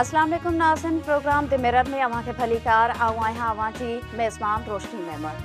अस्सलाम वालेकुम नाज़रीन, प्रोग्राम द मिरर में अवां खे भलीकार आऊं आहियां अवां जी मेज़बान रोशनी मेमन।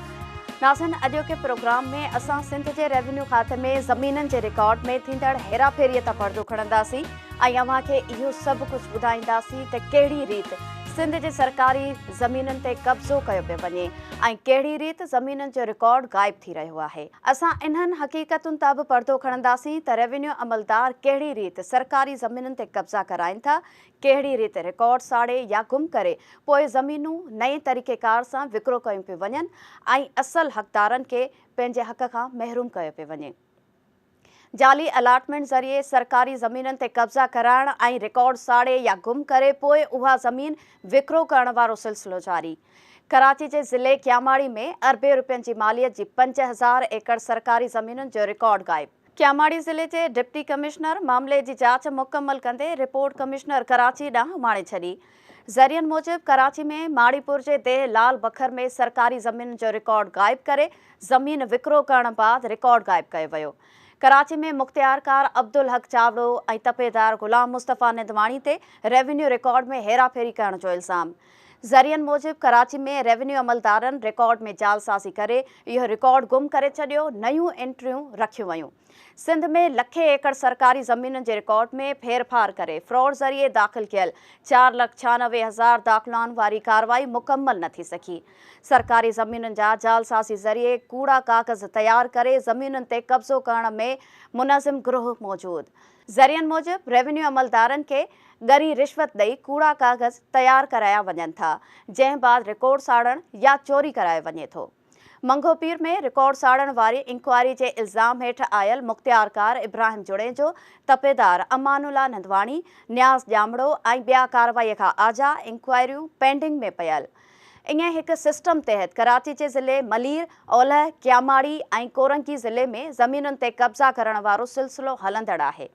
नाज़रीन, अॼु के प्रोग्राम में असां सिंध जे रेवेन्यू खाते में ज़मीननि जे रिकॉर्ड में थींदड़ हेराफेरीअ तां पर्दो खणंदासीं ऐं अवां खे इहो सभु कुझु ॿुधाईंदासीं त कहिड़ी रीति सिंध जे सरकारी ज़मीननि ते कब्ज़ो कयो पियो वञे ऐं कहिड़ी रीति ज़मीननि जो रिकॉर्ड गायब थी रहियो आहे। असां इन्हनि हक़ीक़तुनि तां बि पर्दो खणंदासीं त रेवेन्यू अमलदार कहिड़ी रीति सरकारी ज़मीननि ते कब्ज़ा कराइनि था, कहिड़ी रीति रिकॉर्ड साड़े या गुम करे पोइ ज़मीनूं नए तरीक़ेकार सां विकिरो कयूं पियूं वञनि ऐं असल हक़दारनि खे पंहिंजे हक़ खां महरूम कयो पियो वञे। जाली अलाटमेंट ज़रिए सरकारी ज़मीननि ते कब्ज़ा कराइण ऐं रिकॉर्ड साड़े या गुम करे पोइ उहा ज़मीन विकिरो करण वारो सिलसिलो जारी। कराची जे ज़िले क्यामाड़ी में अरबे रुपयनि जी मालियत जी 5000 एकड़ सरकारी ज़मीनुनि जो रिकॉर्ड गायब। क्यामाड़ी ज़िले जे डिप्टी कमिश्नर मामले जी जांच मुकमल कंदे रिपोर्ट कमिश्नर कराची ॾांहुं माणे छॾी। ज़रियनि मूजिबि कराची में माड़ीपुर जे देह लाल बखर में सरकारी ज़मीन जो रिकॉर्ड गायब करे ज़मीन विकिरो करण बाद रिकॉर्ड गायब कयो वियो। कराची में मुख्तियारकार अब्दुल हक चावड़ो ऐं तपेदार गुलाम मुस्तफ़ा निदवाणी ते रेवेन्यू रिकॉर्ड में हेराफेरी करण जो इल्ज़ाम। ज़रियनि मूजिबि कराची में रेवेन्यू अमलदारनि रिकॉर्ड में जालसाज़ी करे इहो रिकॉर्ड गुम करे छॾियो, नयूं एंट्रियूं रखियूं वयूं। सिंध में लखे एकड़ सरकारी ज़मीनुनि जे रिकॉर्ड में फेरफार करे फ्रॉड ज़रिए दाख़िल कयल 4,96,000 दाख़िलाउनि वारी कार्रवाई मुकम्मल न थी सघी। सरकारी ज़मीनुनि जा जालसाज़ी ज़रिए कूड़ा कागज़ तयारु करे ज़मीनुनि ते कब्ज़ो करण में मुनज़िम गिरोह मौजूदु। ज़रियनि मूजिबि रेवेन्यू अमलदारनि खे ॻरी रिश्वत ॾेई कूड़ा कागज़ तयारु कराया वञनि था, जंहिं बाद रिकॉर्ड साड़ण या चोरी करायो वञे थो। मंगोपीर में रिकॉर्ड साड़ण वारी इंक्वायरी जे इल्ज़ाम हेठि आयल मुख्तियारकार इब्राहिम जुड़ेजो, तपेदार अमानुल्ला नंदवाणी, न्याज़ ॼामड़ो ऐं ॿिया कार्रवाईअ खां आजा इंक्वायरियूं पेंडिंग में पयल। ईअं हिकु सिस्टम तहत कराची जे ज़िले मलीर, ओलह, क्यामाड़ी ऐं कोरंगी ज़िले में ज़मीनुनि ते कब्ज़ा करण वारो सिलसिलो हलंदड़ आहे।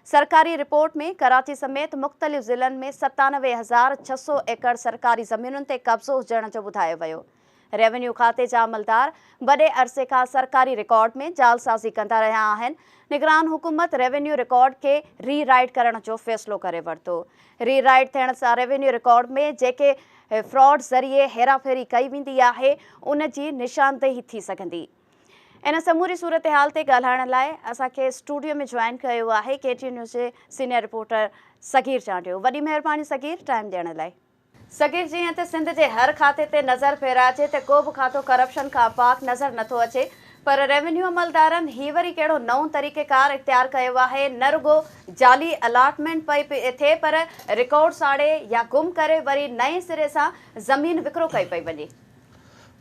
सरकारी रिपोर्ट में कराची समेत मुख़्तलिफ़ ज़िलनि में 97,600 एकड़ सरकारी ज़मीनुनि ते कब्ज़ो हुजण जो ॿुधायो वियो। रेवेन्यू खाते जा अमलदार वॾे अरसे खां सरकारी रिकॉर्ड में जालसाज़ी कंदा रहिया आहिनि। निगरान हुकूमत रेवेन्यू रिकॉर्ड खे री राइट करण जो फ़ैसिलो करे वरितो। री राइट थियण सां रेवेन्यू रिकॉर्ड में जेके फ्रॉड ज़रिए हेराफेरी कई वेंदी आहे उन जी निशानदेही थी सघंदी। इन समूरी सूरत हाल ते ॻाल्हाइण लाइ असांखे स्टूडियो में जॉइन कयो आहे केटी न्यूज़ जे सीनियर रिपोर्टर सगीर चांडियो। वॾी महिरबानी सगीर, टाइम ॾियण लाइ। सगीर, जीअं त सिंध जे हर खाते ते नज़र फेराइजे त को बि खातो करप्शन खां पाक नज़र नथो अचे, पर रेवेन्यू अमलदारनि हीउ वरी कहिड़ो नओं तरीक़ेकार इख़्तियार कयो आहे। न रुगो जाली अलाटमेंट पई थिए पर रिकॉर्ड साड़े या गुम करे वरी नए सिरे सां ज़मीन विकिरो कई पई वञे।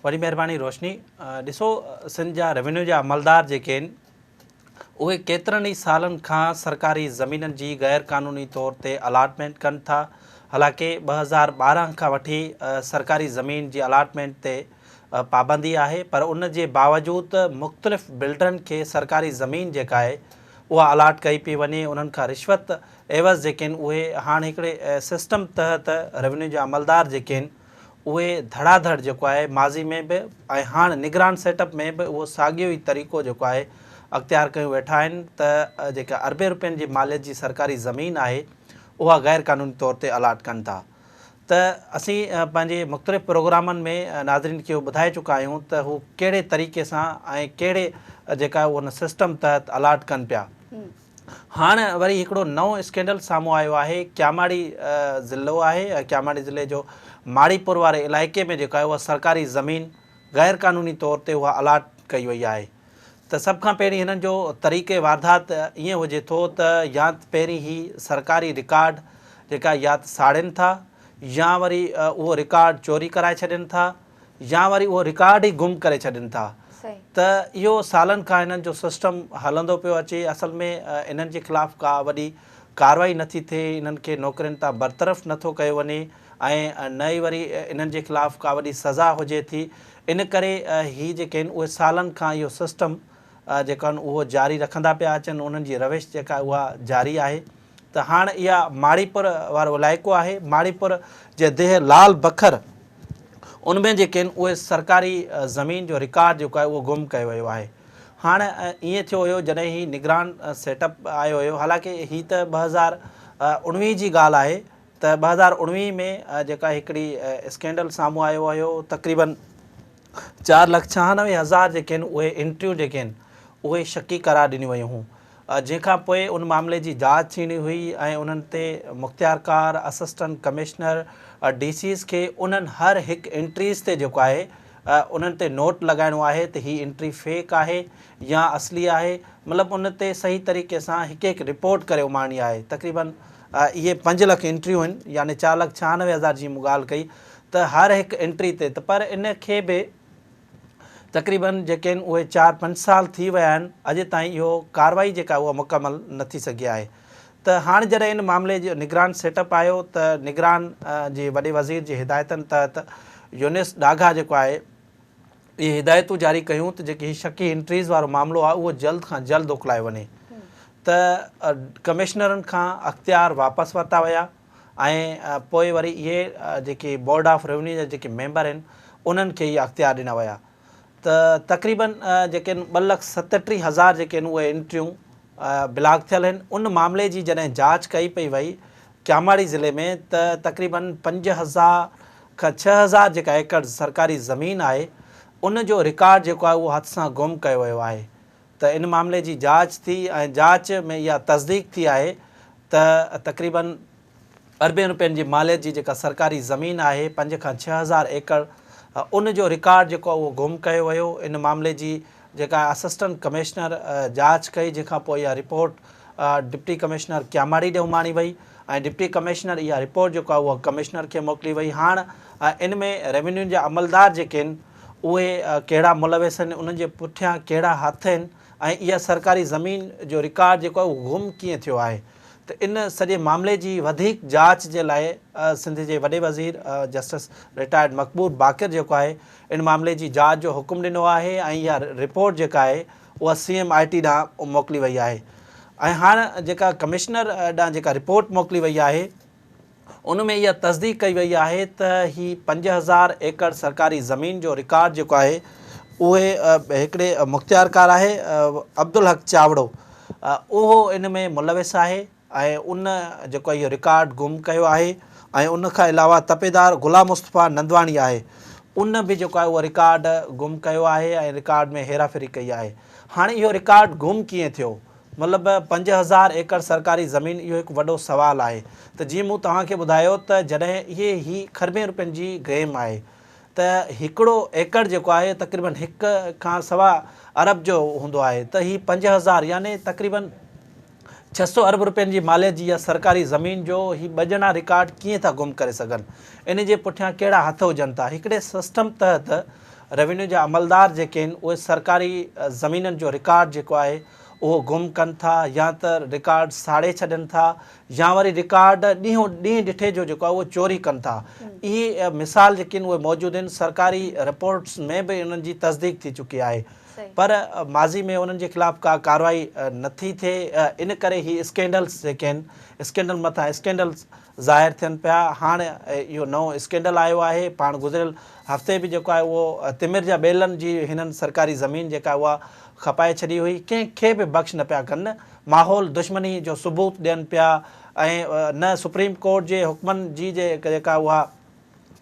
वॾी महिरबानी रोशनी। ॾिसो, सिंध जा रेवेन्यू जा अमलदार जेके आहिनि उहे केतिरनि ई सालनि खां सरकारी ज़मीननि जी गैर क़ानूनी तौर ते अलाटमेंट कनि था। हालांकि 2012 खां वठी सरकारी ज़मीन जी अलाटमेंट ते पाबंदी आहे, पर उन जे बावजूदि मुख़्तलिफ़ बिल्डरनि खे सरकारी ज़मीन जेका आहे उहा अलाट कई पई वञे। उन्हनि खां रिश्वत एवज़ जेके आहिनि उहे हाणे हिकिड़े सिस्टम तहत रेवेन्यू जा अमलदार जेके आहिनि उहे धड़ाधड़ जेको आहे माज़ी में बि ऐं हाणे निगरान सेटअप में बि उहो साॻियो ई तरीक़ो जेको आहे अख़्तियार कयूं वेठा आहिनि त जेका अरबे रुपयनि जी मालियत जी सरकारी ज़मीन आहे उहा गैर क़ानूनी तौर ते अलाट कनि था। त असीं पंहिंजे मुख़्तलिफ़ प्रोग्रामनि में नाज़रीन खे ॿुधाए चुका आहियूं त हू कहिड़े तरीक़े सां ऐं कहिड़े जेका उन सिस्टम तहत अलाट कनि पिया। हाणे वरी हिकिड़ो नओं स्कैंडल साम्हूं आयो आहे। क्यामाड़ी ज़िलो आहे, क्यामाड़ी ज़िले जो माड़ीपुर वारे इलाइक़े में जेका आहे उहा सरकारी ज़मीन गैर क़ानूनी तौर ते उहा अलाट कई वई आहे। त सभ खां पहिरीं हिननि जो तरीक़े वारदात ईअं हुजे थो त या त पहिरीं ई सरकारी रिकॉर्ड जेका या त साड़नि था या वरी उहो रिकॉर्ड चोरी कराए छॾनि था या वरी उहो रिकॉर्ड ई गुम करे छॾनि था। त इहो सालनि खां हिननि जो सिस्टम हलंदो पियो अचे। असल में इन्हनि जे ख़िलाफ़ का वॾी कार्रवाई नथी थिए, इन्हनि खे नौकरियुनि तां बरतरफ़ नथो कयो वञे ऐं न ई वरी इन्हनि जे ख़िलाफ़ का वॾी सज़ा हुजे थी। इन करे हीअ जेके आहिनि उहे सालनि खां इहो सिस्टम जेका आहिनि उहो जारी रखंदा पिया अचनि। उन्हनि जी रविश जेका उहा जारी आहे। त हाणे इहा माड़ीपुर वारो इलाइक़ो आहे। माड़ीपुर जे देह लाल बखर उनमें जेके आहिनि उहे सरकारी ज़मीन जो रिकॉर्ड जेको आहे उहो गुम कयो वियो आहे। हाणे ईअं थियो हुयो जॾहिं ही निगरान सेटअप आयो हुयो। हालांकि ही त 2019 जी ॻाल्हि आहे, त 2019 में जेका हिकिड़ी स्कैंडल साम्हूं आयो हुयो, तक़रीबन 4,96,000 जेके आहिनि उहे एंट्रियूं जेके आहिनि उहे शकी करार ॾिनियूं वयूं हुयूं। जंहिंखां पोइ उन मामले जी जांच थींदी हुई ऐं उन्हनि ते मुख़्तियारकार, असिस्टेंट कमिश्नर, DCs खे उन्हनि हर हिकु एंट्रीज़ ते जेको आहे उन्हनि ते नोट लॻाइणो आहे त हीअ एंट्री फेक आहे या असली आहे। मतिलबु उन ते सही तरीक़े सां हिकु हिकु रिपोर्ट करे उमाणी आहे। तक़रीबन इहे 5 लाख एंट्रियूं आहिनि, यानी 4,96,000 जी मूं ॻाल्हि कई त हर हिकु एंट्री ते। त पर इन खे बि तक़रीबन जेके आहिनि उहे 4-5 साल थी विया आहिनि, अॼु ताईं इहो कार्रवाई जेका उहा मुकमल न थी सघी आहे। त हाणे जॾहिं इन मामले जो निगरान सेटअप आयो त निगरान जे वॾे वज़ीर जी हिदायतनि तहत यूनिस डाघा जेको आहे इहे हिदायतूं जारी कयूं त जेकी शकी एंट्रीज़ वारो मामिलो आहे उहो जल्द खां जल्द उकलायो वञे। त कमिश्नरनि खां अख़्तियार वापसि वरिता विया ऐं पोइ वरी इहे जेके बोर्ड ऑफ रेवेन्यू जा जेके मेंबर आहिनि उन्हनि खे इहे अख़्तियार ॾिना विया। त तक़रीबन जेके आहिनि 2,37,000 जेके आहिनि उहे एंट्रियूं ब्लॉक थियल आहिनि। उन मामले जी जॾहिं जांच कई पई वई क्यामाड़ी ज़िले में त तक़रीबन 5,000 खां 6,000 जेका एकड़ सरकारी ज़मीन आहे उन जो रिकॉर्ड जेको आहे उहो हथ सां गुम कयो वियो आहे। त इन मामले जी जांच थी ऐं जांच में इहा तस्दीक थी आहे त तक़रीबन अरबे रुपयनि जी मालियत जी जेका सरकारी ज़मीन आहे 5 खां 6,000 एकड़ उन जो रिकॉर्ड जेको आहे उहो गुम कयो वियो। इन मामले जी जेका असिस्टेंट कमिश्नर जांच कई, जंहिंखां पोइ इहा रिपोर्ट डिप्टी कमिश्नर क्यामाड़ी ॾे उमाणी वई ऐं डिप्टी कमिश्नर इहा रिपोर्ट जेको आहे उहा कमिश्नर खे मोकिली वई। हाणे इन में रेवेन्यू जा अमलदार जेके आहिनि उहे कहिड़ा मुलविस आहिनि, उन्हनि जे पुठियां कहिड़ा हथ आहिनि ऐं इहा सरकारी ज़मीन जो रिकॉर्ड जेको आहे उहो गुम कीअं थियो आहे। त इन सॼे मामले जी वधीक जांच जे लाइ सिंध जे वॾे वज़ीर जस्टिस रिटायर्ड मक़बूल बाक़िर जेको आहे इन मामले जी जांच जो हुकुम ॾिनो आहे ऐं इहा रिपोर्ट जेका आहे उहा CMIT ॾांहुं मोकिली वई आहे। ऐं हाणे जेका कमिश्नर ॾांहुं जेका रिपोर्ट मोकिली वई आहे उन में इहा तस्दीक कई वई आहे त ही 5,000 एकड़ सरकारी ज़मीन जो रिकॉर्ड जेको आहे उहे हिकिड़े मुख़्तियारकार आहे अब्दुल हक चावड़ो, उहो इन में मुलविस आहे ऐं उन जेको इहो रिकॉर्ड गुम कयो आहे। ऐं उन खां अलावा तपेदार गुलाम मुस्तफ़ा नंदवाणी आहे, उन बि जेको आहे उहो रिकॉर्ड गुम कयो आहे ऐं रिकॉर्ड में हेराफेरी कई आहे। हाणे इहो रिकॉर्ड गुम कीअं थियो, मतिलबु 5,000 एकड़ सरकारी ज़मीन, इहो हिकु वॾो सुवालु आहे। त जीअं मूं तव्हांखे ॿुधायो त जॾहिं ही खरबे रुपयनि जी गेम आहे त हिकिड़ो एकड़ जेको आहे तक़रीबन 1 खां सवा अरब जो हूंदो आहे, त ही 5,000 यानी तक़रीबन 600 अरब रुपयनि जी मालियत जी इहा सरकारी ज़मीन जो ही 2 ॼणा रिकॉर्ड कीअं था गुम करे सघनि, इन जे पुठियां कहिड़ा हथ हुजनि था। हिकिड़े सिस्टम तहत रेवेन्यू जा अमलदार जेके आहिनि उहे सरकारी ज़मीननि जो रिकॉर्ड जेको आहे उहो गुम कनि था या त रिकॉर्ड साड़े छॾनि था या वरी रिकॉर्ड ॾींहों ॾींहुं ॾिठे जो जेको आहे उहो चोरी कनि था। इहे मिसाल जेके आहिनि उहे मौजूदु आहिनि, सरकारी रिपोर्ट्स में बि उन्हनि जी तस्दीक थी चुकी आहे, पर माज़ी में उन्हनि जे ख़िलाफ़ु का कार्रवाई नथी थिए। इन करे ही स्कैंडल्स जेके आहिनि स्कैंडल मथां स्कैंडल्स ज़ाहिर थियनि पिया। हाणे इहो नओं स्कैंडल आयो आहे, पाण गुज़िरियल हफ़्ते बि जेको आहे उहो तिमिर जा ॿेलनि जी हिननि सरकारी ज़मीन जेका उहा खपाए छॾी हुई, कंहिंखे बि बख़्श न पिया कनि, माहौल दुश्मनी जो सबूत ॾियनि पिया ऐं न सुप्रीम कोर्ट जे हुकमनि जी जेका उहा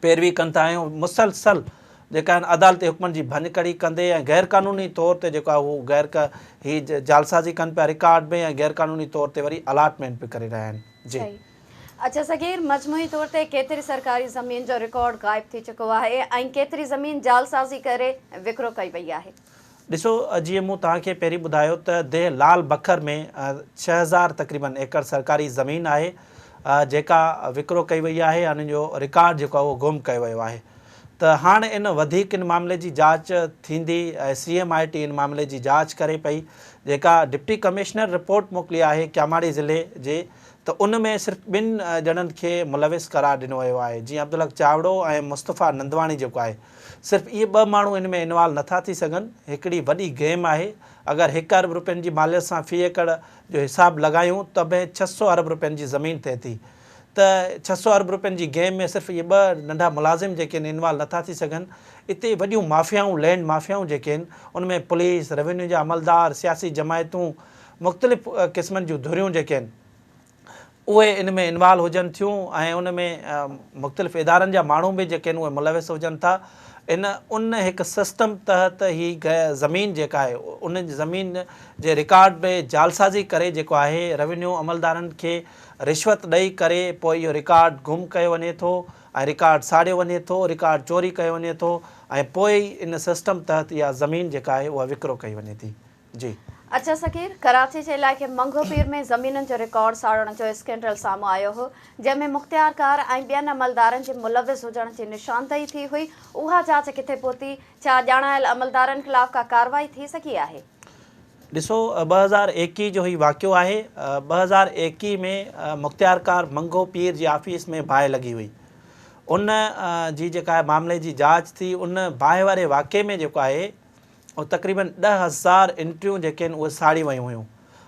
पैरवी कनि था ऐं मुसलसल जेका आहिनि अदालती हुकमनि जी भञकड़ी कंदे ऐं गैर क़ानूनी तौर ते जेको आहे उहो ही जालसाज़ी कनि पिया रिकॉर्ड में ऐं गैर क़ानूनी तौर ते वरी अलाटमेंट बि करे रहिया आहिनि। जी अच्छा सगीर, मजमूई तौर ते केतिरी सरकारी ज़मीन जो रिकॉर्ड गायब थी चुको आहे ऐं केतिरी ज़मीन जालसाज़ी करे विकिरो कई वई आहे? ॾिसो, जीअं मूं तव्हांखे पहिरीं ॿुधायो त देह लाल बखर में 6,000 तक़रीबन एकड़ सरकारी ज़मीन आहे जेका विकिरो कई वई आहे, उन जो रिकॉर्ड जेको आहे उहो गुम कयो वियो आहे। त हाणे इन वधीक इन मामले जी जांच थींदी ऐं CMIT इन मामले जी जांच करे पई। जेका डिप्टी कमिश्नर रिपोर्ट मोकिली आहे क्यामाड़ी ज़िले जे, त उन में सिर्फ़ु 2 ॼणनि खे मुलविस करार ॾिनो वियो आहे, जीअं अब्दुल हक चावड़ो ऐं मुस्तफ़ा नंदवाणी जेको आहे। सिर्फ़ु इहे 2 माण्हू इन में इन्वॉल्व नथा थी सघनि। हिकिड़ी वॾी गेम आहे, अगरि 1 अरब रुपयनि जी मालियत सां फ़ी एकड़ जो हिसाबु लॻायूं त बि 600 अरब रुपयनि जी ज़मीन थिए थी। त 600 अरब रुपयनि जी गेम में सिर्फ़ु इहे 2 नंढा मुलाज़िम जेके आहिनि इन्वॉल्व नथा थी सघनि। इते वॾियूं माफ़ियाऊं, लैंड माफ़ियाऊं जेके आहिनि, उनमें पुलिस, रेवेन्यू जा अमलदार, सियासी जमायतूं, मुख़्तलिफ़ क़िस्मनि जूं धुरियूं जेके आहिनि उहे इन में इन्वॉल्व हुजनि थियूं ऐं उन में मुख़्तलिफ़ इदारनि जा माण्हू बि जेके आहिनि उहे मुलविस हुजनि था। उन हिकु सिस्टम तहत ही ज़मीन जेका आहे उन ज़मीन जे रिकॉर्ड में जालसाज़ी करे जेको आहे रेवेन्यू अमलदारनि खे रिश्वत ॾेई करे पोइ इहो रिकॉर्ड गुम कयो वञे थो ऐं रिकॉर्ड साड़ियो वञे थो, रिकॉर्ड चोरी कयो वञे थो ऐं पोइ इन सिस्टम तहत इहा ज़मीन जेका आहे उहा विकिरो कई वञे थी। जी अच्छा सकीर, कराची जे इलाइक़े मंगोपीर में ज़मीननि जो रिकॉर्ड साड़ण जो स्कैंडल साम्हूं आयो हो, जंहिंमें मुख़्तियारकार ऐं ॿियनि अमलदारनि जे मुलविस हुजण जी निशानदही थी हुई। उहा जांच किथे पहुती? छा ॼाणायल अमलदारनि ख़िलाफ़ का कार्रवाई थी सघी आहे? ॾिसो, 2021 जो ही वाक़ियो आहे। 2021 में मुख़्तियारकार मंगोपीर जी ऑफिस में बाहि लॻी हुई। उन जी जेका आहे मामले जी जांच थी। उन बाहि वारे वाक़े में जेको आहे और तक़रीबन 10,000 एंट्रियूं जेके आहिनि उहे साड़ी वयूं हुयूं।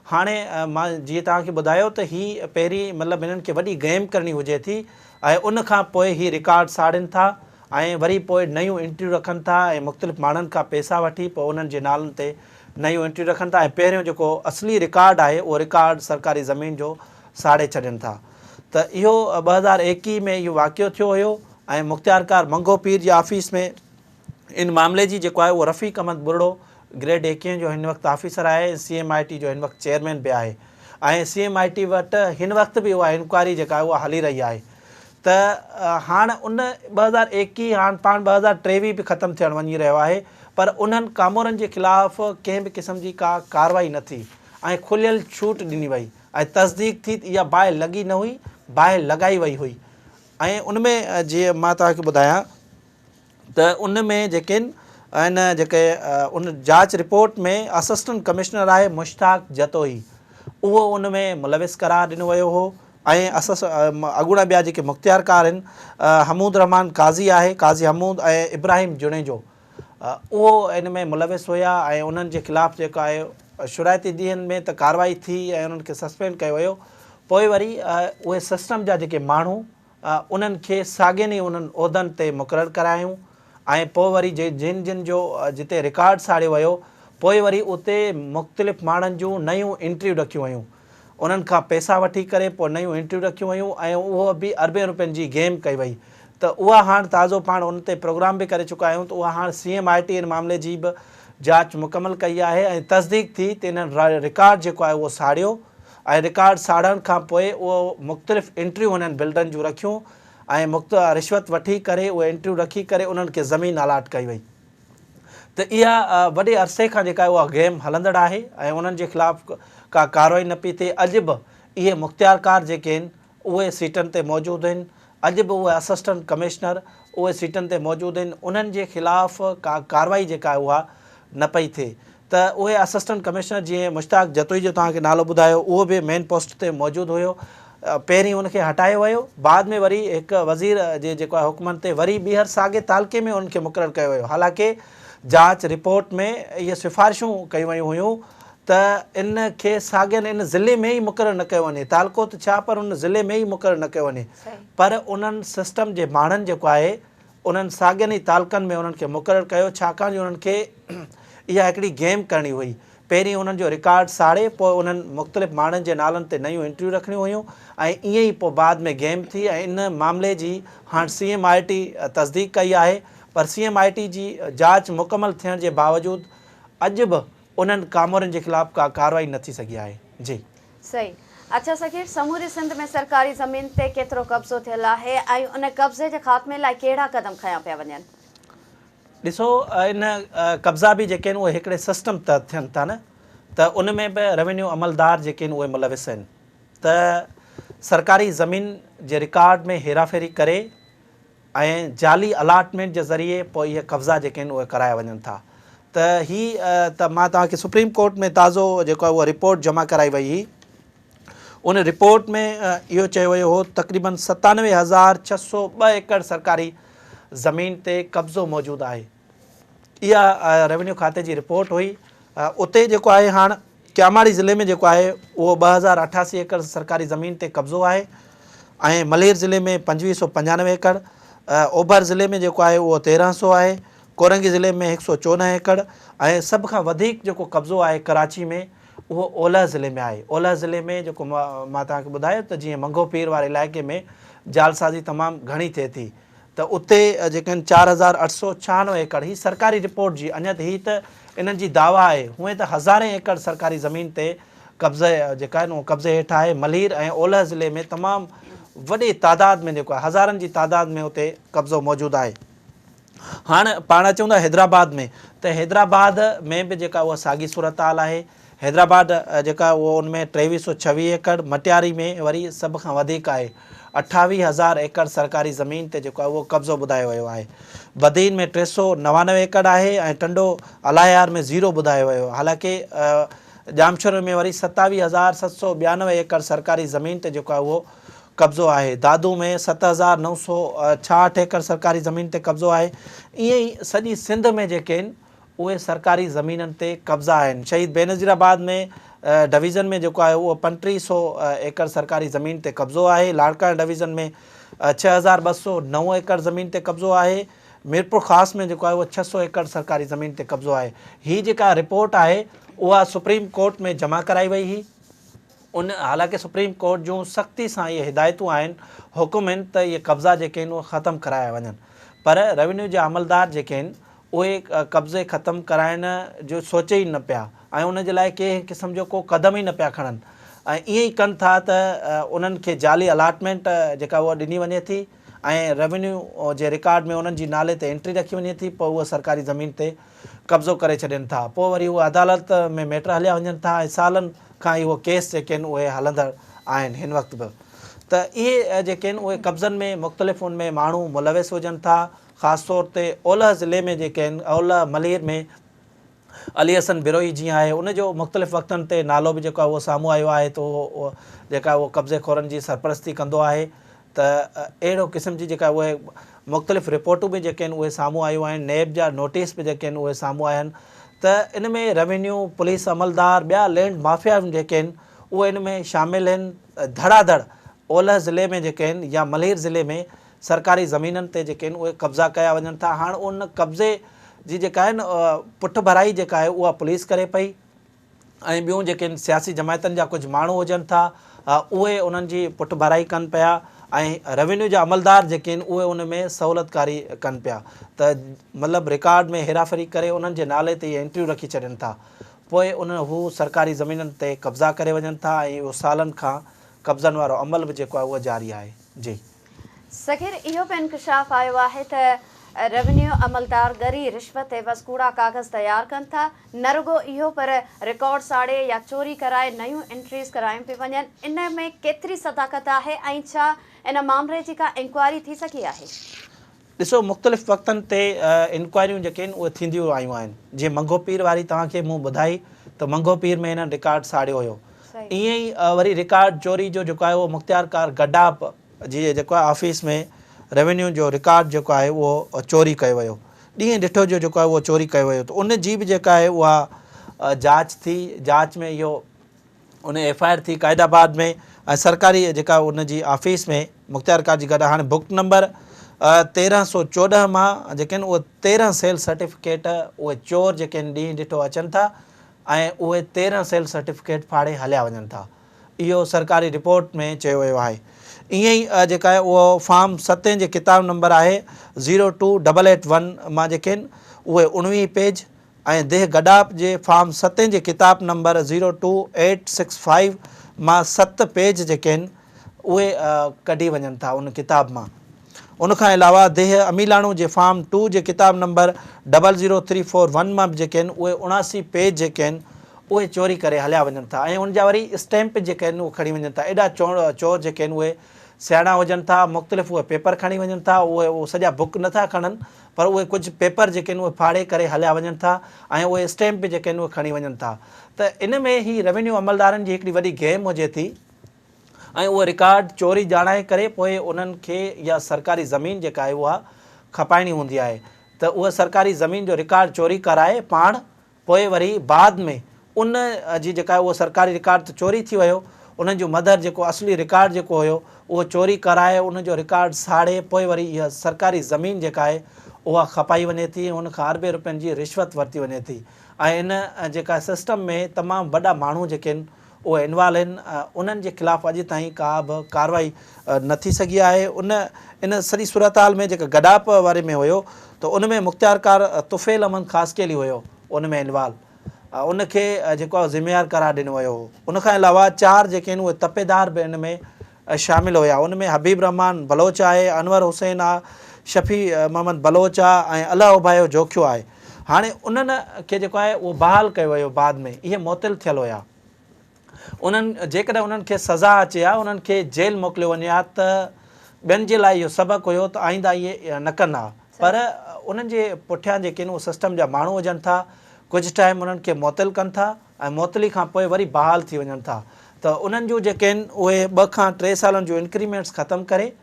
हाणे मां जीअं तव्हांखे ॿुधायो त ही पहिरीं मतिलबु हिननि खे वॾी गेम करणी हुजे थी ऐं उन खां पोइ ही रिकॉर्ड साड़नि था ऐं वरी पोइ नयूं एंट्रियूं रखनि था ऐं मुख़्तलिफ़ माण्हुनि खां पैसा वठी पोइ उन्हनि जे नालनि ते नयूं एंट्रियूं रखनि था ऐं पहिरियों जेको असली रिकॉर्ड आहे उहो रिकॉर्ड सरकारी ज़मीन जो साड़े छॾनि था। त इहो 2021 में इहो वाक़ियो थियो हुयो ऐं मुख़्तियारकार मंगोपीर जी ऑफिस में इन मामले जी जेको आहे उहो रफ़ीक अहमद बुरड़ो ग्रेड 21 जो हिन वक़्तु ऑफिसर आहे, CMIT जो हिन वक़्तु चेयरमैन बि आहे ऐं CMIT वटि हिन वक़्तु बि उहा इंक्वायरी जेका आहे उहा हली रही आहे। त हाणे उन 2021 हाणे पाण 2023 बि ख़तमु थियणु वञी रहियो आहे, पर उन्हनि कामोरनि जे ख़िलाफ़ कंहिं बि क़िस्म जी का कार्रवाई न थी ऐं खुलियल छूट ॾिनी वई ऐं तस्दीक थी इहा बाहि लॻी न हुई, बाहि लॻाई वई हुई। ऐं उन में जीअं मां तव्हांखे ॿुधायां त उन में जेके आहिनि जेके उन जांच रिपोर्ट में असिस्टेंट कमिश्नर आहे मुश्ताक जतोई, उहो उन में मुलविस करार ॾिनो वियो हो ऐं अॻूणा ॿिया जेके मुख़्तियारकार आहिनि हमूद रहमान काज़ी आहे, काज़ी हमूद ऐं इब्राहिम जुनेजो, उहो इन में मुलविस हुया ऐं उन्हनि जे ख़िलाफ़ु जेको आहे शुराइती ॾींहंनि में त कार्रवाई थी ऐं उन्हनि खे सस्पेंड कयो वियो। पोइ वरी उहे सिस्टम जा जेके माण्हू उन्हनि खे साॻियनि ई उन्हनि उहिदनि ते मुक़ररु करायूं ऐं पोइ वरी जिन जिन जो जिते रिकॉर्ड साड़ियो वियो पोइ वरी उते मुख़्तलिफ़ माण्हुनि जूं नयूं एंट्रियूं रखियूं वयूं, उन्हनि खां पैसा वठी करे पोइ नयूं एंट्रियूं रखियूं वयूं ऐं उहो बि अरबे रुपयनि जी गेम कई वई। त उहा हाणे ताज़ो पाण उन ते प्रोग्राम बि करे चुका आहियूं। त उहा हाणे CMIT इन मामले जी बि जांच मुकमल कई आहे ऐं तस्दीक थी त इन्हनि रिकॉर्ड जेको आहे उहो साड़ियो ऐं रिकॉर्ड साड़ण खां पोइ उहो मुख़्तलिफ़ एंट्रियूं हुननि बिल्डरनि जूं रखियूं ऐं रिश्वत वठी करे उहे एंट्रियूं रखी करे उन्हनि खे ज़मीन अलाट कई वई। त इहा वॾे अरसे खां जेका आहे उहा गेम हलंदड़ आहे ऐं उन्हनि जे ख़िलाफ़ का कार्रवाई न पई थिए। अॼु बि इहे मुख़्तियारकार जेके आहिनि उहे सीटनि ते मौजूदु आहिनि, अॼु बि उहे असिस्टेंट कमिश्नर उहे सीटनि ते मौजूदु आहिनि, उन्हनि जे ख़िलाफ़ का कार्रवाई जेका आहे उहा न पई थिए। त उहे असिस्टेंट कमिश्नर जीअं मुश्ताक जतोई जो तव्हांखे नालो ॿुधायो उहो बि मेन पोस्ट ते मौजूदु हुयो। पहिरीं उनखे हटायो वियो, बाद में वरी हिकु वज़ीर जे जेको आहे हुकमनि ते वरी ॿीहर साॻे तालके में उनखे मुक़ररु कयो वियो। हालांकि जांच रिपोर्ट में इहे सिफ़ारिशूं कयूं वयूं हुयूं त इन खे साॻियनि इन ज़िले में ई मुक़ररु न कयो वञे, तालको त छा पर उन ज़िले में ई मुक़ररु न कयो वञे, पर उन्हनि सिस्टम जे माण्हुनि जेको आहे उन्हनि साॻियनि ई तालकनि में उन्हनि खे मुक़ररु कयो, छाकाणि उन्हनि खे इहा हिकिड़ी गेम करणी हुई। पहिरीं उन्हनि जो रिकॉर्ड साड़े पोइ उन्हनि मुख़्तलिफ़ माण्हुनि जे नालनि ते नयूं एंट्रियूं रखणियूं हुयूं ऐं ईअं ई पोइ बाद में गेम थी ऐं इन मामले जी हाणे CMIT तस्दीक कई आहे, पर CMIT जी जांच मुकमल थियण जे बावजूदि अॼु बि उन्हनि कामोरनि जे ख़िलाफ़ का कार्रवाई न थी सघी आहे। जी सही। अच्छा सकीर, समूरी सिंध में सरकारी ज़मीन ते केतिरो कब्ज़ो थियल आहे ऐं उन कब्ज़े जे ख़ात्मे लाइ कहिड़ा क़दम खयां पिया वञनि? ॾिसो, इन कब्ज़ा बि जेके आहिनि उहे हिकिड़े सिस्टम तहत थियनि था न, त उन में बि रेवेन्यू अमलदार जेके आहिनि उहे मुलविस आहिनि। त सरकारी ज़मीन जे रिकॉर्ड में हेराफेरी करे ऐं जाली अलाटमेंट जे ज़रिए पोइ इहे कब्ज़ा जेके आहिनि उहे कराया वञनि था। त त मां तव्हांखे सुप्रीम कोर्ट में ताज़ो जेको आहे उहा रिपोर्ट जमा कराई वई हुई। उन रिपोर्ट में इहो चयो वियो हो तक़रीबन 97,602 एकड़ सरकारी ज़मीन ते कब्ज़ो मौजूदु आहे। इहा रेवेन्यू खाते जी रिपोर्ट हुई। उते जेको आहे हाणे क्यामाड़ी ज़िले में जेको आहे उहो 2,088 एकड़ सरकारी ज़मीन ते कब्ज़ो आहे ऐं मलेर ज़िले में 2,595 एकड़, ओभर ज़िले में जेको आहे उहो 1,300 आहे, कोरंगी ज़िले में 114 एकड़ ऐं सभ खां वधीक जेको कब्ज़ो आहे कराची में उहो ओलह ज़िले में आहे। ओलह ज़िले में जेको मां तव्हांखे ॿुधायो त जीअं मंगो पीर वारे इलाइक़े में जालसाज़ी तमामु घणी थिए थी, त उते जेके आहिनि 4896 एकड़, ही सरकारी रिपोर्ट जी, अञा त ही त इन्हनि जी दावा आहे, हूअं त हज़ारें एकड़ सरकारी ज़मीन ते कब्ज़े जेका आहिनि उहो कब्ज़े हेठि आहे। मलीर ऐं ओलह ज़िले में तमामु वॾी तादाद में जेको आहे हज़ारनि जी तादाद में उते कब्ज़ो मौजूदु आहे। हाणे पाण अचूं था हैदराबाद में, त हैदराबाद में बि जेका उहा साॻी सूरत हाल आहे। हैदराबाद जेका उहो उनमें 2326 एकड़, मटियारी में वरी सभ खां वधीक आहे, 28,000 एकड़ सरकारी ज़मीन ते जेको आहे उहो कब्ज़ो ॿुधायो वियो आहे। बदीन में 399 एकड़ आहे ऐं टंडो अलायार में 0 ॿुधायो वियो। हालांकि जामशोर में वरी 27,792 एकड़ सरकारी ज़मीन ते जेको आहे उहो कब्ज़ो आहे। दादू में 7,966 एकड़ सरकारी ज़मीन ते कब्ज़ो आहे। ईअं ई सॼी सिंध में जेके आहिनि उहे सरकारी ज़मीननि ते कब्ज़ा आहिनि। शहीद बेनज़ीराबाद में डिवीज़न में जेको आहे उहो 3500 एकड़ सरकारी ज़मीन ते कब्ज़ो आहे। लाड़काना डिवीज़न में 6,209 एकड़ ज़मीन ते कब्ज़ो आहे। मीरपुर ख़ासि में जेको आहे उहो 600 एकड़ सरकारी ज़मीन ते कब्ज़ो आहे। हीअ जेका रिपोर्ट आहे उहा सुप्रीम कोर्ट में जमा कराई वई हुई। हालांकि सुप्रीम कोर्ट जूं सख़्ती सां इहे हिदायतूं आहिनि, हुकुम आहिनि त इहे कब्ज़ा जेके आहिनि उहे ख़तमु कराया वञनि, पर रेवेन्यू जा अमलदार जेके आहिनि उहे कब्ज़े ख़तमु कराइण जो सोचे ई न पिया ऐं उन जे लाइ कंहिं क़िस्म जो को क़दम ई न पिया खणनि ऐं ईअं ई कनि था त उन्हनि खे जाली अलाटमेंट जेका उहा ॾिनी वञे थी ऐं रेवेन्यू जे रिकॉर्ड में उन्हनि जी नाले ते एंट्री रखी वञे थी, पोइ उहा सरकारी ज़मीन ते कब्ज़ो करे छॾनि था। पोइ वरी उहा अदालत में मैटर हलिया वञनि था ऐं सालनि खां इहो केस जेके आहिनि उहे हलंदड़ आहिनि हिन वक़्तु बि। त इहे जेके आहिनि उहे कब्ज़नि में मुख़्तलिफ़ उनमें माण्हू मुलविस हुजनि था। ख़ासि तौर ते ओलह ज़िले में जेके आहिनि, ओलह मलीर में अली हसन बिरोई जीअं आहे, उनजो मुख़्तलिफ़ वक़्तनि ते नालो बि जेको आहे उहो साम्हूं आयो आहे, त उहो जेका उहो कब्ज़े खोरनि जी सरपरस्ती कंदो आहे। त अहिड़ो क़िस्म जी जेका उहे मुख़्तलिफ़ रिपोर्टूं बि जेके आहिनि उहे साम्हूं आयूं आहिनि। नैब जा नोटिस बि जेके आहिनि उहे साम्हूं आया आहिनि। त इन में रेवेन्यू, पुलिस अमलदार, ॿिया लैंड माफ़िया जेके आहिनि उहे इन में शामिल आहिनि। धड़ाधड़ ओलह ज़िले में जेके आहिनि या मलीर ज़िले में सरकारी ज़मीननि ते जेके आहिनि उहे कब्ज़ा कया वञनि था। हाणे उन कब्ज़े जी जेका आहे न पुठ भराई जेका आहे उहा पुलिस करे पई ऐं ॿियूं जेके आहिनि सियासी जमायतनि जा कुझु माण्हू हुजनि था उहे उन्हनि जी पुठ भराई कनि पिया ऐं रेवेन्यू जा अमलदार जेके आहिनि उहे उन में सहूलियतकारी कनि पिया। त मतिलबु रिकॉर्ड में हेराफेरी करे उन्हनि जे नाले ते एंट्रियूं रखी छॾनि था, पोइ हू सरकारी ज़मीननि ते कब्ज़ा करे वञनि था ऐं उहो सालनि खां कब्ज़नि वारो अमल बि जेको आहे उहो जारी आहे। जी सखीर, इहो बि इंकशाफ़ आयो आहे त रेवेन्यू अमलदार गरी रिश्वत एवज़ कूड़ा कागज़ तयारु कनि था, न रुगो इहो पर रिकॉर्ड साड़े या चोरी कराए नयूं एंट्रीज़ करायूं पई वञनि। इन में केतिरी सदाकत आहे ऐं छा इन मामले जी का इंक्वायरी थी सघी आहे? ॾिसो, मुख़्तलिफ़ वक़्तनि ते इंक्वायरियूं जेके आहिनि उहे थींदियूं आयूं आहिनि। जीअं मंगो पीर वारी तव्हांखे मूं ॿुधाई त मंगो पीर में हिननि रिकॉर्ड साड़ियो हुयो। ईअं ई वरी रिकॉर्ड चोरी जो जेको आहे उहो मुख़्तियारकार गडाप जी जेको आहे ऑफिस में रेवेन्यू जो रिकॉर्ड जेको आहे उहो चोरी कयो वियो। ॾींहुं ॾिठो जो जेको आहे उहो चोरी कयो वियो, त उन जी बि जेका आहे उहा जांच थी। जांच में इहो उन FIR थी क़ाइदाबाद में ऐं सरकारी जेका उन जी ऑफिस में मुख़्तियारकार जी गॾु हाणे बुक नंबर 1314 मां जेके आहिनि उहे 13 सेल सर्टिफिकेट उहे चोर जेके आहिनि ॾींहुं ॾिठो अचनि था ऐं उहे 13 सेल सर्टिफिकेट फाड़े हलिया वञनि था। इहो सरकारी रिपोर्ट में चयो वियो आहे। ईअं ई जेका आहे उहो फॉर्म 7 जे किताब नंबर आहे 02881 मां जेके आहिनि उहे 19 पेज ऐं देह गडाप जे फॉर्म 7 जे किताब नंबर 02865 मां 7 पेज जेके आहिनि उहे कढी वञनि था उन किताब मां। उनखां अलावा देह अमीलाणू जे फॉर्म 2 जे किताब नंबर 00341 मां बि जेके आहिनि उहे 79 पेज जेके आहिनि उहे चोरी करे हलिया वञनि था ऐं उनजा वरी स्टैम्प जेके आहिनि उहे खणी वञनि था। एॾा चोर जेके आहिनि उहे सियाणा हुजनि था, मुख़्तलिफ़ उहे पेपर खणी वञनि था। उहे सॼा बुक नथा खणनि, पर उहे कुझु पेपर जेके आहिनि उहे फाड़े करे हलिया वञनि था ऐं उहे स्टैम्प बि जेके आहिनि उहे खणी वञनि था। त इन में ई रेवेन्यू अमलदारनि जी हिकिड़ी वॾी गेम हुजे थी ऐं उहो रिकॉर्ड चोरी ॼाणाए करे पोइ उन्हनि खे या सरकारी ज़मीन जेका आहे उहा खपाइणी हूंदी आहे। त उहा सरकारी ज़मीन जो रिकॉर्ड चोरी कराए पाण, पोइ वरी बाद में उन जी जेका आहे उहा सरकारी रिकॉर्ड त चोरी थी वियो, उन्हनि जो मदर जेको असली रिकॉर्ड जेको हुयो उहो चोरी कराए उनजो रिकॉर्ड साड़े पोइ वरी इहा सरकारी ज़मीन जेका आहे उहा खपाई वञे थी। उनखां अरबे रुपयनि जी रिश्वत वरिती वञे थी ऐं इन जेका सिस्टम में तमामु वॾा माण्हू जेके आहिनि उहे इन्वॉल्व आहिनि, उन्हनि जे ख़िलाफ़ु अॼु ताईं का बि कार्रवाई न थी सघी आहे। इन सॼी सूरत हाल में जेका गडाप वारे में हुयो त उन में मुख़्तियारकार तुफ़ैल अहमद ख़ासकेली हुयो उन में इन्वॉल्व, उनखे जेको आहे ज़िम्मेवार करार ॾिनो वियो हो। उनखां अलावा 4 जेके आहिनि उहे तपेदार बि इन में शामिल हुया। उन में हबीब रहमान बलोच आहे, अनवर हुसैन आहे, शफ़ी मोहम्मद बलोच आहे ऐं अलाह उबायो जोखियो आहे। हाणे उन्हनि खे जेको आहे उहो बहाल कयो वियो बाद में, इहे मुअतल थियल हुया। उन्हनि जेकॾहिं उन्हनि खे सज़ा अचे हा, उन्हनि खे जेल मोकिलियो वञे हा त ॿियनि जे लाइ इहो सबक़ु हुयो त आईंदा इहे न कंदा। पर उन्हनि जे पुठियां जेके आहिनि उहे सिस्टम जा माण्हू हुजनि था, कुझु टाइम उन्हनि खे मुअतल कनि था ऐं मुअतली खां पोइ वरी बहाल थी वञनि था। त उन्हनि जूं जेके आहिनि उहे 2 खां 3 सालनि जूं इंक्रीमेंट्स ख़तमु करे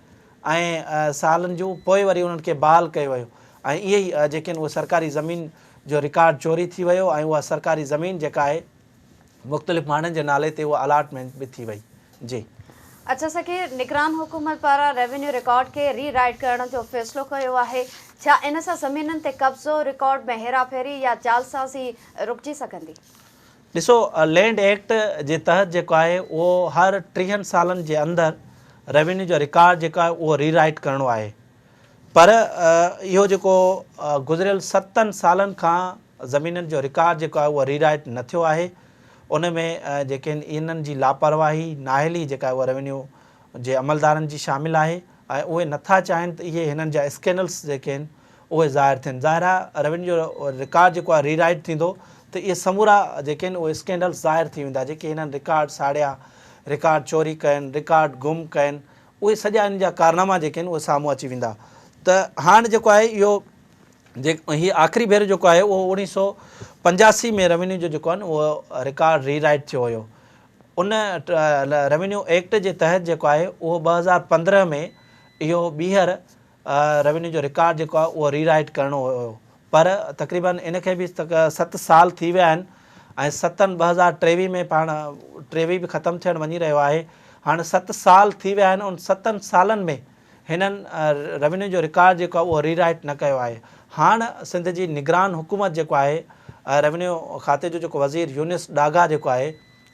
ऐं सालनि जूं पोइ वरी उन्हनि खे बहाल कयो वियो। ऐं इहे ई जेके आहिनि उहे सरकारी ज़मीन जो रिकॉर्ड चोरी थी वियो ऐं उहा सरकारी ज़मीन जेका आहे मुख़्तलिफ़ माण्हुनि जे नाले ते उहा अलाटमेंट बि थी वई। जी अच्छा सकीर, निगरान हुकूमत पारां रेवेन्यू रिकॉर्ड खे रीराइट करण जो फ़ैसिलो कयो आहे। छा इन सां ज़मीननि ते कब्ज़ो, रिकॉर्ड में हेराफेरी या जालसाज़ी रुकिजी सघंदी? ॾिसो, लैंड एक्ट जे तहत जेको आहे उहो हर 30 सालनि जे अंदरि रेवेन्यू जो रिकॉर्ड जेको आहे उहो रीराइट करिणो आहे। पर इहो जेको गुज़िरियल 7 सालनि खां ज़मीननि जो रिकॉर्ड जेको आहे उहो रीराइट न थियो आहे। उन में जेके आहिनि इन्हनि जी लापरवाही, नाअहली जेका आहे उहा रेवेन्यू जे अमलदारनि जी शामिलु आहे ऐं उहे नथा चाहिनि त इहे हिननि जा स्कैंडल्स जेके आहिनि उहे ज़ाहिर थियनि। ज़ाहिर आहे रेवेन्यू जो रिकॉर्ड जेको आहे रीराइट थींदो त इहे समूरा जेके आहिनि उहे स्कैंडल्स ज़ाहिर थी वेंदा, जेके हिननि रिकॉर्ड साड़िया, रिकॉर्ड चोरी कयनि, रिकॉर्ड गुम कयनि, उहे सॼा इन जा कारनामा जेके आहिनि उहे साम्हूं अची वेंदा। त हाणे जेको आहे इहो हीअ आख़िरी भेरो जेको आहे उहो 1985 में रेवेन्यू जो जेको आहे न उहो रिकॉर्ड रीराइट थियो हुयो। उन रेवेन्यू एक्ट जे तहत जेको आहे उहो 2015 में इहो ॿीहर रेवेन्यू जो रिकॉर्ड जेको आहे उहो रीराइट करिणो हुयो। पर तक़रीबन इनखे बि 7 साल थी विया आहिनि ऐं 2023 में पाण 23 बि ख़तमु थियणु वञी रहियो आहे। हाणे 7 साल थी विया आहिनि, उन 7 सालनि में हिननि रेवेन्यू जो रिकॉर्ड जेको आहे उहो रीराइट न कयो आहे। हाणे सिंध जी निगरान हुकूमत जेको आहे, रेवेन्यू खाते जो जेको वज़ीर यूनिस डागा जेको आहे,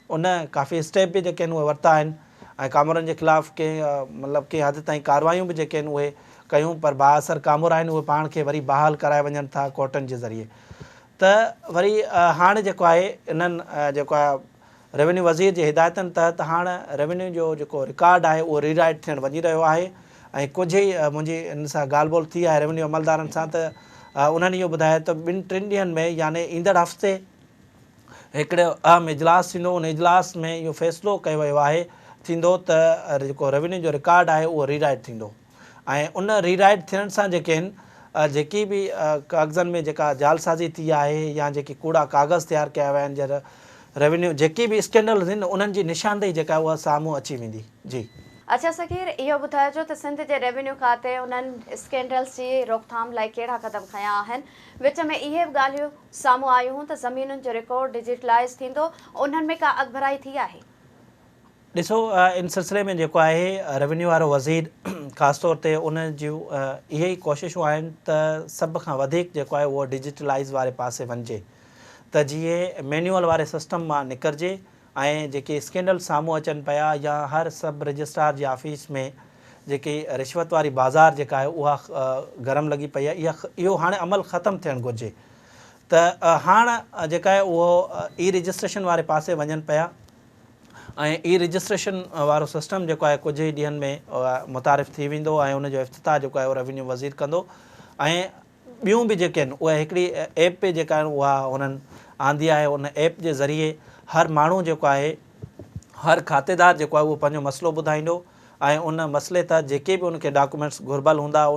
उन काफ़ी स्टेप बि जेके आहिनि उहे वरिता आहिनि ऐं कामरनि जे ख़िलाफ़ु मतिलबु कंहिं हद ताईं कार्रवायूं बि जेके आहिनि उहे कयूं। पर बाअसर कामर आहिनि उहे पाण खे वरी बहाल कराए वञनि था कोर्टनि जे ज़रिए। त वरी हाणे जेको आहे इन्हनि जेको आहे रेवेन्यू वज़ीर जे हिदायतनि तहत हाणे रेवेन्यू जो जेको रिकॉर्ड आहे उहो रीराइट थियणु वञी रहियो आहे। ऐं कुझु ई मुंहिंजी इन सां ॻाल्हि ॿोल थी आहे रेवेन्यू अमलदारनि सां, त उन्हनि इहो ॿुधायो त 2-3 ॾींहंनि में यानी ईंदड़ हफ़्ते हिकिड़ो अहम इजलास थींदो। उन इजलास में इहो फ़ैसिलो कयो वियो आहे थींदो त जेको रेवेन्यू जो रिकॉर्ड आहे उहो रीराइट थींदो। ऐं उन रीराइट थियण सां जेके आहिनि जेकी बि कागज़नि में जेका जालसाज़ी थी आहे या जेके कूड़ा कागज़ तयारु कया विया आहिनि, जर रेवेन्यू जेकी बि स्कैंडल्स आहिनि उन्हनि जी निशानदेही जेका आहे उहा साम्हूं अची वेंदी। जी अच्छा सकीर, इहो ॿुधाइजो त सिंध जे रेवेन्यू खाते उन्हनि स्कैंडल्स जी रोकथाम लाइ कहिड़ा क़दम खयां आहिनि? विच में इहे बि ॻाल्हियूं साम्हूं आयूं त ज़मीनुनि जो रिकॉर्ड डिजिटलाइज़ थींदो, उन्हनि में का अॻभराई थी आहे? ॾिसो, इन सिलसिले में जेको आहे रेवेन्यू वारो वज़ीर ख़ासि तौर ते उन जूं इहे ई कोशिशूं आहिनि त सभ खां वधीक जेको आहे उहो डिजिटलाइज़ वारे पासे वञिजे, त जीअं मैन्युअल वारे सिस्टम मां निकिरिजे ऐं जेके स्कैंडल साम्हूं अचनि पिया या हर सब रजिस्ट्रार जी ऑफिस में जेकी रिश्वत वारी बाज़ार जेका आहे उहा गरम लॻी पई आहे, इहो हाणे अमल ख़तमु थियणु घुरिजे। त हाणे जेका आहे उहो ई रजिस्ट्रेशन वारे पासे वञनि पिया ऐं ई रजिस्ट्रेशन वारो सिस्टम जेको आहे कुझु ई ॾींहंनि में मुतारिफ़ थी वेंदो ऐं उनजो इफ़्तिताह जेको आहे उहो रेवेन्यू वज़ीर कंदो। ऐं ॿियूं बि जेके आहिनि उहे हिकिड़ी ऐप जेका आहिनि उहा हुननि आंदी आहे। उन ऐप जे ज़रिए हर माण्हू जेको आहे, हर खातेदार जेको आहे उहो पंहिंजो मसइलो ॿुधाईंदो ऐं उन मसइले त जेके बि उनखे डॉक्यूमेंट्स घुर्बल हूंदा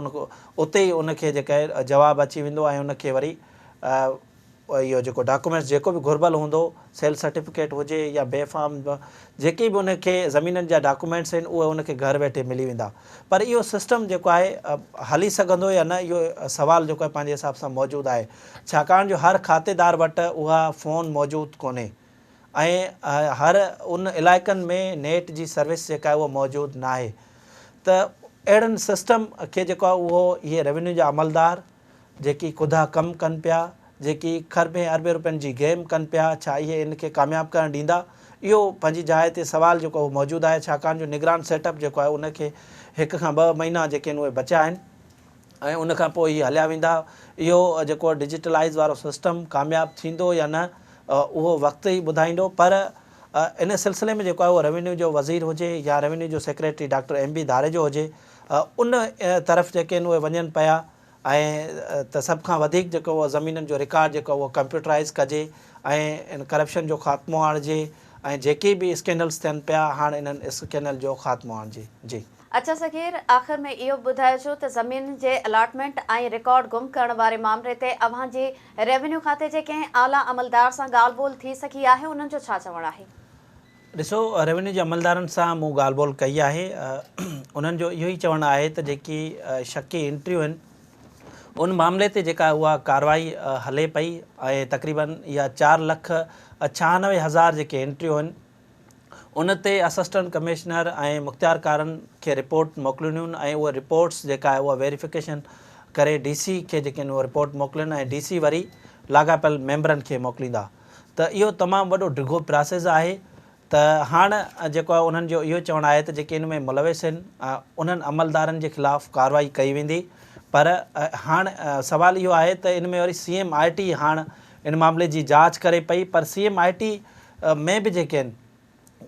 उते ई उनखे जेका आहे जवाबु अची वेंदो ऐं उनखे वरी इहो जेको डॉक्यूमेंट्स जेको बि घुर्बल हूंदो, सेल सर्टिफिकेट हुजे या बेफाम जेके बि उनखे ज़मीननि जा डॉक्यूमेंट्स आहिनि उहे उनखे घर वेठे मिली वेंदा। पर इहो सिस्टम जेको आहे हली सघंदो या न, इहो सवाल जेको आहे पंहिंजे हिसाब सां मौजूदु आहे, छाकाणि जो हर खातेदार वटि उहा फ़ोन मौजूदु कोन्हे ऐं हर उन इलाइक़नि में नेट जी सर्विस जेका आहे उहा मौजूदु न आहे। त अहिड़नि सिस्टम खे जेको आहे उहो इहे रेवेन्यू जा अमलदार जेकी ख़ुदा कमु कनि पिया, जेकी खरबे अरबे रुपयनि जी गेम कनि पिया, छा इहे इनखे कामयाबु करणु ॾींदा? इहो पंहिंजी जाइ ते सुवाल जेको उहो मौजूदु आहे, छाकाणि जो निगरान सेटअप जेको आहे उनखे 1 खां 2 महीना जेके आहिनि उहे बचिया आहिनि ऐं उन खां पोइ इहे हलिया वेंदा। इहो जेको डिजिटलाइज़ वारो सिस्टम कामयाबु थींदो या न उहो वक़्तु ई ॿुधाईंदो। पर इन सिलसिले में जेको आहे उहो रेवेन्यू जो वज़ीर हुजे या रेवेन्यू जो सेक्रेटरी डॉक्टर MB धारेजो हुजे, उन तरफ़ जेके आहिनि उहे वञनि पिया ऐं त सभ खां वधीक जेको उहो ज़मीननि जो रिकॉर्ड जेको उहो कंप्यूटराइज़ कजे ऐं इन करप्शन जो ख़ात्मो आणिजे ऐं जेके बि स्कैंडल्स थियनि पिया हाणे इन्हनि स्कैंडल जो ख़ात्मो आणिजे। जी अच्छा सगीर, आख़िर में इहो ॿुधाइजो त ज़मीन जे अलॉटमेंट ऐं रिकॉर्ड गुम करण वारे मामले ते अव्हां जे रेवेन्यू खाते जे कंहिं आला अमलदार सां ॻाल्हि ॿोल थी सघी आहे? उन्हनि जो छा चवणु आहे? ॾिसो, रेवेन्यू जे अमलदारनि सां मूं ॻाल्हि ॿोल कई आहे। उन्हनि जो इहो ई चवणु आहे त जेकी शकी एंट्रियूं आहिनि उन मामले ते जेका उहा कार्रवाई हले पई ऐं तक़रीबन इहा 4,96,000 जेके एंट्रियूं आहिनि उन ते असिस्टेंट कमिश्नर ऐं मुख़्तियारकारनि खे रिपोर्ट मोकिलियूं ऐं उहा रिपोर्ट्स जेका आहे उहा वेरिफिकेशन करे DC खे जेके आहिनि उहा रिपोर्ट मोकिलिनि ऐं DC वरी लाॻापियल मेंबरनि खे मोकिलींदा। त इहो तमामु वॾो डिघो प्रोसेस आहे। त हाणे जेको आहे उन्हनि जो इहो चवणु आहे त जेके इन में मुलविस आहिनि उन्हनि अमलदारनि जे ख़िलाफ़ु कार्रवाई कई वेंदी। पर हाणे सवाल इहो आहे त इन में वरी CMIT हाणे इन मामले जी जांच करे पई, पर CMIT में बि जेके आहिनि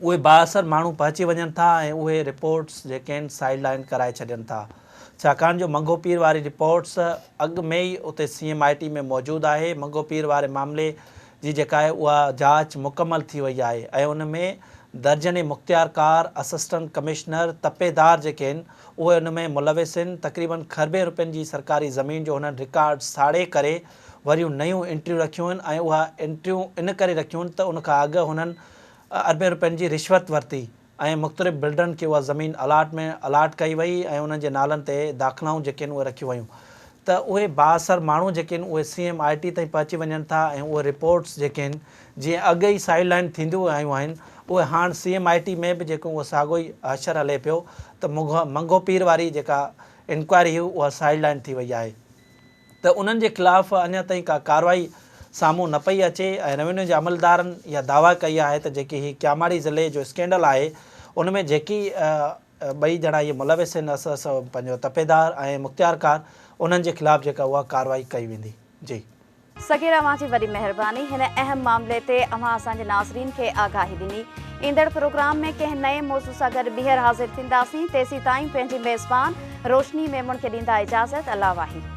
उहे बाअसर माण्हू पहुची वञनि था ऐं उहे रिपोर्ट्स जेके आहिनि साइड लाइन कराए छॾनि था, छाकाणि जो मंगो पीर वारी रिपोर्ट्स अॻु में ई उते CMIT में मौजूदु आहे। मंगो पीर वारे मामले जी जेका आहे उहा जांच मुकमल थी वई आहे ऐं उन में दर्जने मुख़्तियारकार, असिस्टेंट कमिश्नर, तपेदार जेके आहिनि उहे उन में मुलविस आहिनि। तक़रीबन खरबे रुपयनि जी सरकारी ज़मीन जो हुननि रिकॉर्ड साड़े करे वरियूं नयूं एंट्रियूं रखियूं आहिनि ऐं उहा एंट्रियूं इन करे रखियूं आहिनि त उनखां अॻु हुननि अरबे रुपयनि जी रिश्वत वरिती ऐं मुख़्तलिफ़ बिल्डरनि खे उहा ज़मीन अलाट कई वई ऐं उन्हनि जे नालनि ते दाख़िलाऊं जेके आहिनि उहे रखियूं वयूं। त उहे बाअसर माण्हू जेके आहिनि उहे CMIT ताईं पहुची वञनि था ऐं उहे रिपोर्ट्स जेके आहिनि जीअं अॻु ई साइड लाइन थींदियूं आयूं आहिनि उहे हाणे CMIT में बि जेको उहो साॻियो ई अशर हले पियो त मंगो पीर वारी जेका इंक्वायरी हुई उहा साइड लाइन थी वई आहे। त उन्हनि जे ख़िलाफ़ु अञा ताईं का कार्रवाई साम्हूं न पई अचे ऐं रेवेन्यू जे अमलदारनि इहा दावा कई आहे त जेकी ही क्यामाड़ी ज़िले जो स्कैंडल आहे उन में जेकी 2 ॼणा इहे मुलविस आहिनि पंहिंजो तपेदार ऐं मुख़्तियारकार उन्हनि जे ख़िलाफ़ु जेका उहा कार्रवाई कई वेंदी। जी सगीर, अव्हां जी वॾी महिरबानी। हिन अहम मामले ते अव्हां असांजे नाज़रीन खे आगाही ॾिनी। ईंदड़ प्रोग्राम में कंहिं नए मौज़ू सां गॾु ॿीहर हाज़िर थींदासीं। तेसीं ताईं पंहिंजी मेज़बान रोशनी मेमण खे ॾींदा इजाज़त। अल्लाह वाहिद।